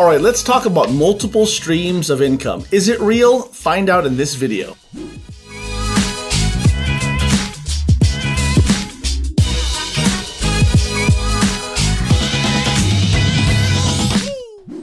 All right, let's talk about multiple streams of income. Is it real? Find out in this video.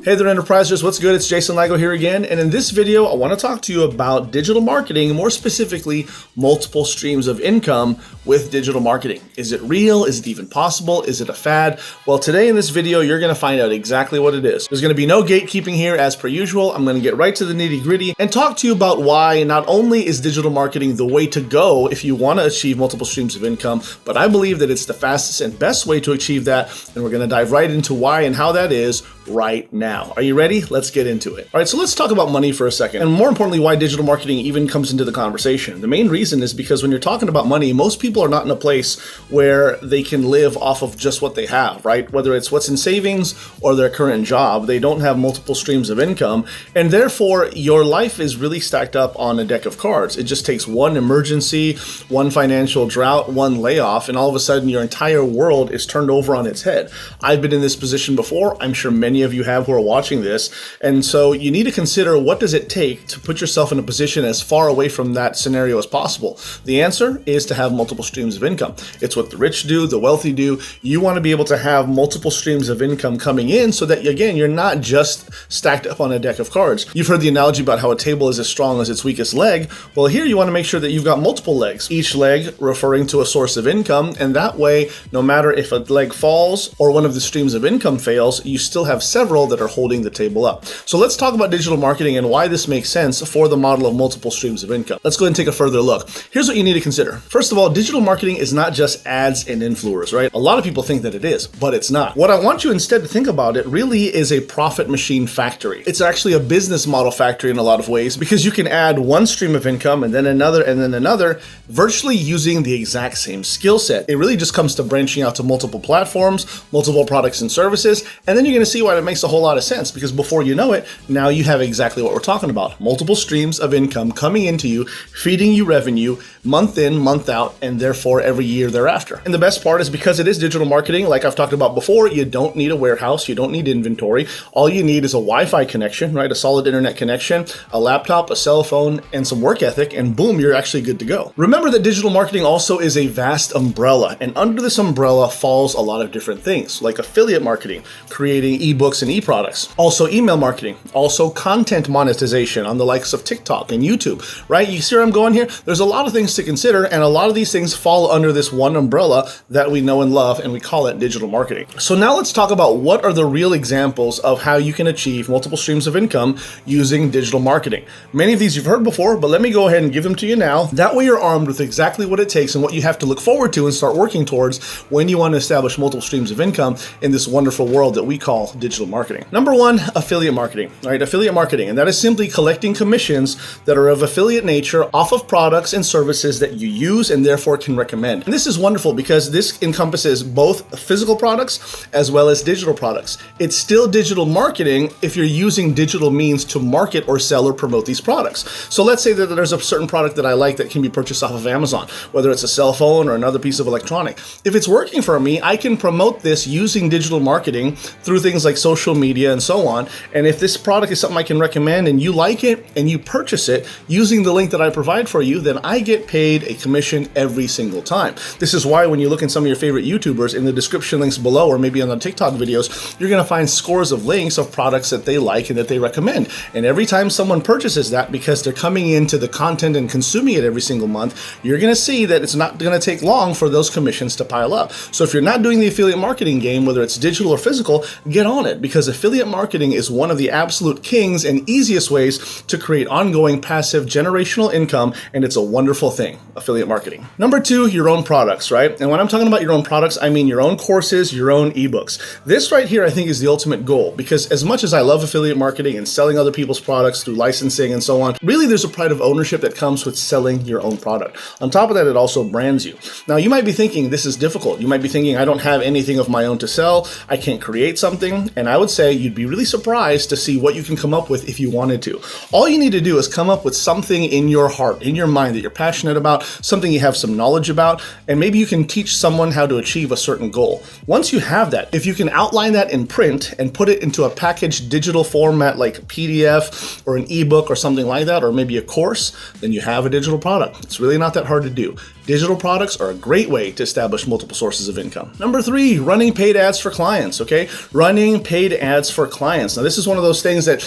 Hey there, enterprisers, what's good? It's Jason Lago here again, and in this video, I want to talk to you about digital marketing, more specifically, multiple streams of income with digital marketing. Is it real? Is it even possible? Is it a fad? Well, today in this video, you're going to find out exactly what it is. There's going to be no gatekeeping here as per usual. I'm going to get right to the nitty-gritty and talk to you about why not only is digital marketing the way to go if you want to achieve multiple streams of income, but I believe that it's the fastest and best way to achieve that, and we're going to dive right into why and how that is right now. Are you ready? Let's get into it. All right, so let's talk about money for a second, and more importantly, why digital marketing even comes into the conversation. The main reason is because when you're talking about money, most people are not in a place where they can live off of just what they have, right? Whether it's what's in savings or their current job, they don't have multiple streams of income, and therefore your life is really stacked up on a deck of cards. It just takes one emergency, one financial drought, one layoff, and all of a sudden your entire world is turned over on its head. I've been in this position before. I'm sure many of you have who are watching this. And so you need to consider, what does it take to put yourself in a position as far away from that scenario as possible? The answer is to have multiple streams of income. It's what the rich do, the wealthy do. You want to be able to have multiple streams of income coming in so that, again, you're not just stacked up on a deck of cards. You've heard the analogy about how a table is as strong as its weakest leg. Well, here you want to make sure that you've got multiple legs, each leg referring to a source of income. And that way, no matter if a leg falls or one of the streams of income fails, you still have several that are holding the table up. So let's talk about digital marketing and why this makes sense for the model of multiple streams of income. Let's go ahead and take a further look. Here's what you need to consider. First of all, digital marketing is not just ads and influencers, right? A lot of people think that it is, but it's not. What I want you instead to think about, it really is a profit machine factory. It's actually a business model factory in a lot of ways, because you can add one stream of income and then another, virtually using the exact same skill set. It really just comes to branching out to multiple platforms, multiple products and services, and then you're going to see why it makes a whole lot of sense, because before you know it, now you have exactly what we're talking about. Multiple streams of income coming into you, feeding you revenue month in, month out, and therefore every year thereafter. And the best part is, because it is digital marketing, like I've talked about before, you don't need a warehouse, you don't need inventory. All you need is a Wi-Fi connection, right? A solid internet connection, a laptop, a cell phone, and some work ethic, and boom, you're actually good to go. Remember that digital marketing also is a vast umbrella, and under this umbrella falls a lot of different things, like affiliate marketing, creating ebooks and e-products, also email marketing, also content monetization on the likes of TikTok and YouTube, right? You see where I'm going here? There's a lot of things to consider, and a lot of these things fall under this one umbrella that we know and love, and we call it digital marketing. So now let's talk about what are the real examples of how you can achieve multiple streams of income using digital marketing. Many of these you've heard before, but let me go ahead and give them to you now. That way you're armed with exactly what it takes and what you have to look forward to and start working towards when you want to establish multiple streams of income in this wonderful world that we call digital marketing. Number one, affiliate marketing, right? Affiliate marketing, and that is simply collecting commissions that are of affiliate nature off of products and services that you use and therefore can recommend. And this is wonderful because this encompasses both physical products as well as digital products. It's still digital marketing if you're using digital means to market or sell or promote these products. So let's say that there's a certain product that I like that can be purchased off of Amazon, whether it's a cell phone or another piece of electronic. If it's working for me, I can promote this using digital marketing through things like social media and so on. And if this product is something I can recommend and you like it and you purchase it using the link that I provide for you, then I get paid a commission every single time. This is why when you look in some of your favorite YouTubers, in the description links below, or maybe on the TikTok videos, you're going to find scores of links of products that they like and that they recommend. And every time someone purchases that, because they're coming into the content and consuming it every single month, you're going to see that it's not going to take long for those commissions to pile up. So if you're not doing the affiliate marketing game, whether it's digital or physical, get on it, because affiliate marketing is one of the absolute kings and easiest ways to create ongoing passive generational income, and it's a wonderful thing, affiliate marketing. Number two, your own products, right? And when I'm talking about your own products, I mean your own courses, your own ebooks. This right here, I think, is the ultimate goal, because as much as I love affiliate marketing and selling other people's products through licensing and so on, really there's a pride of ownership that comes with selling your own product. On top of that, it also brands you. Now, you might be thinking this is difficult. You might be thinking, I don't have anything of my own to sell. I can't create something. And I would say you'd be really surprised to see what you can come up with if you wanted to. All you need to do is come up with something in your heart, in your mind that you're passionate about, something you have some knowledge about, and maybe you can teach someone how to achieve a certain goal. Once you have that, if you can outline that in print and put it into a packaged digital format like a PDF or an ebook or something like that, or maybe a course, then you have a digital product. It's really not that hard to do. Digital products are a great way to establish multiple sources of income. Number 3, running paid ads for clients, okay? Running paid ads for clients. Now, this is one of those things that,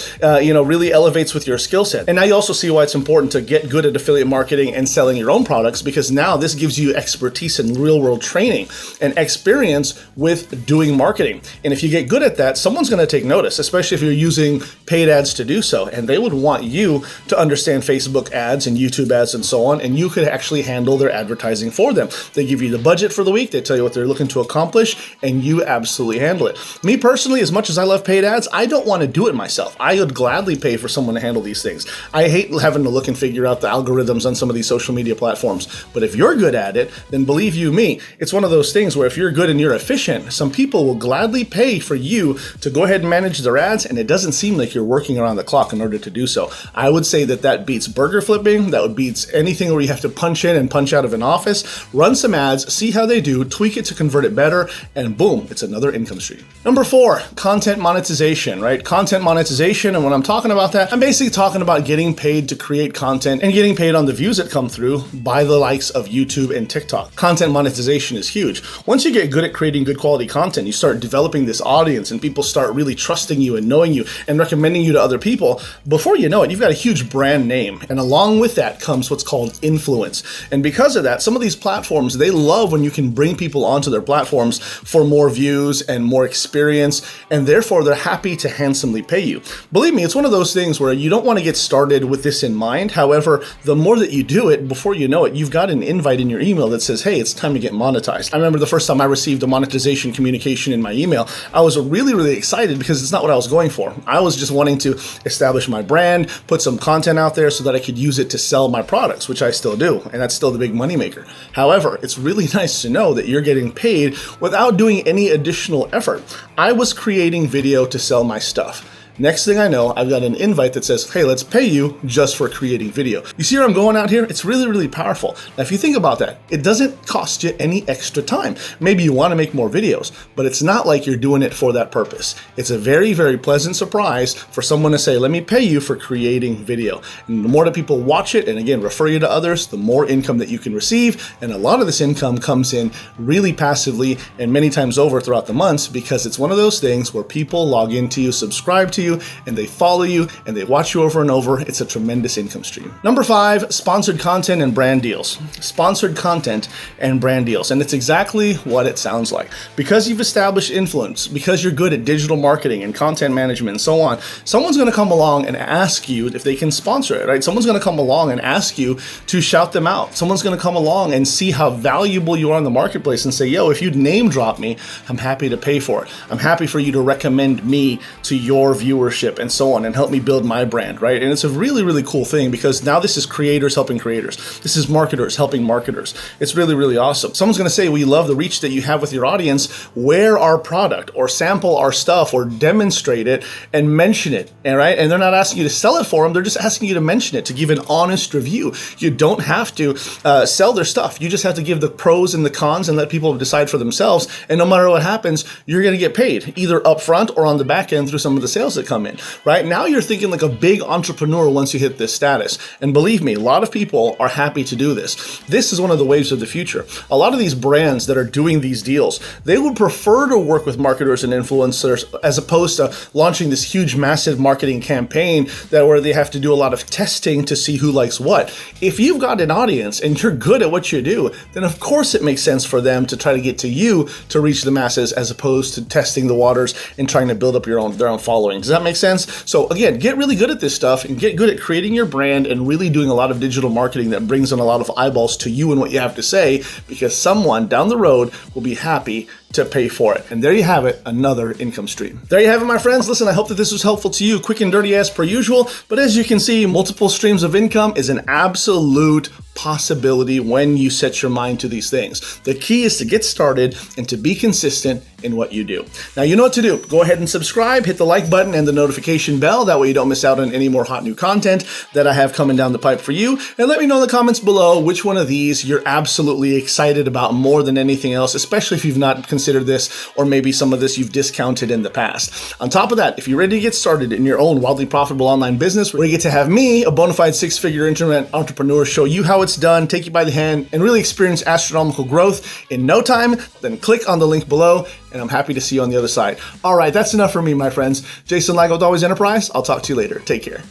really elevates with your skill set. And now you also see why it's important to get good at affiliate marketing and selling your own products, because now this gives you expertise in real world training and experience with doing marketing. And if you get good at that, someone's going to take notice, especially if you're using paid ads to do so. And they would want you to understand Facebook ads and YouTube ads and so on, and you could actually handle their advertising for them. They give you the budget for the week, they tell you what they're looking to accomplish, and you absolutely handle it. Me personally, as much as I love paid ads, I don't want to do it myself. I would gladly pay for someone to handle these things. I hate having to look and figure out the algorithms on some of these social media platforms. But if you're good at it, then believe you me, it's one of those things where if you're good and you're efficient, some people will gladly pay for you to go ahead and manage their ads, and it doesn't seem like you're working around the clock in order to do so. I would say that beats burger flipping, that would beats anything where you have to punch in and punch out of an office. Run some ads, see how they do, tweak it to convert it better, and boom, it's another income stream. Number 4, content monetization, right? Content monetization, and when I'm talking about that, I'm basically talking about getting paid to create content and getting paid on the views that come through by the likes of YouTube and TikTok. Content monetization is huge. Once you get good at creating good quality content, you start developing this audience and people start really trusting you and knowing you and recommending you to other people. Before you know it, you've got a huge brand name. And along with that comes what's called influence. And because of that, some of these platforms, they love when you can bring people onto their platforms for more views and more experience, and therefore they're happy to handsomely pay you. Believe me, it's one of those things where you don't want to get started with this in mind. However, the more that you do it, before you know it, you've got an invite in your email that says, hey, it's time to get monetized. I remember the first time I received a monetization communication in my email, I was really, really excited because it's not what I was going for. I was just wanting to establish my brand, put some content out there so that I could use it to sell my products, which I still do, and that's still the big moneymaker. However, it's really nice to know that you're getting paid without doing any additional effort. I was creating video to sell my stuff. Next thing I know, I've got an invite that says, hey, let's pay you just for creating video. You see where I'm going out here? It's really, really powerful. Now, if you think about that, it doesn't cost you any extra time. Maybe you want to make more videos, but it's not like you're doing it for that purpose. It's a very, very pleasant surprise for someone to say, let me pay you for creating video. And the more that people watch it, and again, refer you to others, the more income that you can receive. And a lot of this income comes in really passively and many times over throughout the months, because it's one of those things where people log into you, subscribe to you, and they follow you and they watch you over and over. It's a tremendous income stream. Number 5, sponsored content and brand deals. Sponsored content and brand deals. And it's exactly what it sounds like. Because you've established influence, because you're good at digital marketing and content management and so on, someone's going to come along and ask you if they can sponsor it, right? Someone's going to come along and ask you to shout them out. Someone's going to come along and see how valuable you are in the marketplace and say, yo, if you'd name drop me, I'm happy to pay for it. I'm happy for you to recommend me to your viewers and so on, and help me build my brand, right? And it's a really, really cool thing, because now this is creators helping creators. This is marketers helping marketers. It's really, really awesome. Someone's going to say, we love the reach that you have with your audience. Wear our product or sample our stuff or demonstrate it and mention it, all right? And they're not asking you to sell it for them. They're just asking you to mention it, to give an honest review. You don't have to sell their stuff. You just have to give the pros and the cons and let people decide for themselves. And no matter what happens, you're going to get paid either upfront or on the back end through some of the sales that come in, right? Now you're thinking like a big entrepreneur once you hit this status. And believe me, a lot of people are happy to do this. This is one of the waves of the future. A lot of these brands that are doing these deals, they would prefer to work with marketers and influencers as opposed to launching this huge, massive marketing campaign where they have to do a lot of testing to see who likes what. If you've got an audience and you're good at what you do, then of course it makes sense for them to try to get to you to reach the masses as opposed to testing the waters and trying to build up their own following. Does that make sense? So again, get really good at this stuff and get good at creating your brand and really doing a lot of digital marketing that brings in a lot of eyeballs to you and what you have to say, because someone down the road will be happy to pay for it. And there you have it, another income stream. There you have it, my friends. Listen, I hope that this was helpful to you. Quick and dirty as per usual, but as you can see, multiple streams of income is an absolute possibility when you set your mind to these things. The key is to get started and to be consistent in what you do. Now, you know what to do. Go ahead and subscribe, hit the like button and the notification bell. That way you don't miss out on any more hot new content that I have coming down the pipe for you. And let me know in the comments below which one of these you're absolutely excited about more than anything else, especially if you've not considered this, or maybe some of this you've discounted in the past. On top of that, if you're ready to get started in your own wildly profitable online business, where you get to have me, a bona fide six-figure internet entrepreneur, show you how it's done, take you by the hand, and really experience astronomical growth in no time, then click on the link below, and I'm happy to see you on the other side. All right, that's enough for me, my friends. Jason Lago with Always Enterprise. I'll talk to you later. Take care.